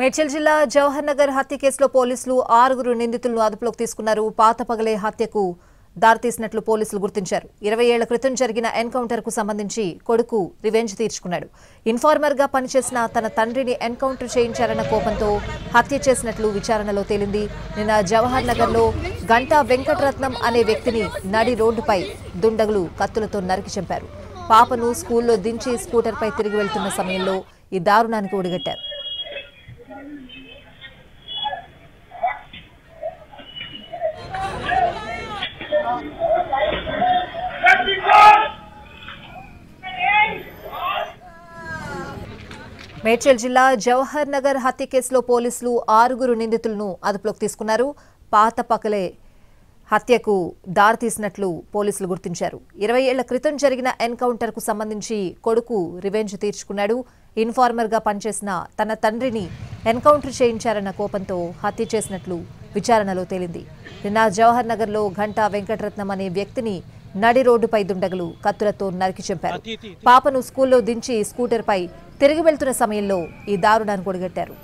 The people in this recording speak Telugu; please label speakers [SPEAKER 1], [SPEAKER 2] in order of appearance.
[SPEAKER 1] మేడ్చల్ జిల్లా జవహర్ నగర్ హత్య కేసులో పోలీసులు 6 నిందితులను అదుపులోకి తీసుకున్నారు. పాత పగలే హత్యకు దారితీసినట్లు పోలీసులు గుర్తించారు. 20 ఏళ్ల క్రితం జరిగిన ఎన్కౌంటర్ కు సంబంధించి కొడుకు రివెంజ్ తీర్చుకున్నాడు. ఇన్ఫార్మర్ గా పనిచేసిన తన తండ్రిని ఎన్కౌంటర్ చేయించారన్న కోపంతో హత్య చేసినట్లు విచారణలో తేలింది. నిన్న జవహర్ నగర్ లో గంటా వెంకటరత్నం అనే వ్యక్తిని నడి రోడ్డుపై దుండగులు కత్తులతో నరికి చంపారు. పాపను స్కూల్లో దించి స్కూటర్ పై తిరిగి వెళ్తున్న సమయంలో ఈ దారుణానికి ఒడిగట్టారు. మేడ్చల్ జిల్లా జవహర్ నగర్ హత్య కేసులో పోలీసులు 6 నిందితులను అదుపులోకి తీసుకున్నారు. పాత పకలే హత్యకు దారితీసినట్లు పోలీసులు గుర్తించారు. 20 ఏళ్ల క్రితం జరిగిన ఎన్కౌంటర్ కు సంబంధించి కొడుకు రివెంజ్ తీర్చుకున్నాడు. ఇన్ఫార్మర్ గా పనిచేసిన తన తండ్రిని ఎన్కౌంటర్ చేయించారన్న కోపంతో హత్య చేసినట్లు విచారణలో తేలింది. నిన్న జవహర్ నగర్ లో గంటా వెంకటరత్నం అనే వ్యక్తిని నడి రోడ్డుపై దుండగులు కత్తులతో నరికి చంపారు. పాపను స్కూల్లో దించి స్కూటర్ పై తిరిగి వెళ్తున్న సమయంలో ఈ దారుణాన్ని ఒడిగట్టారు.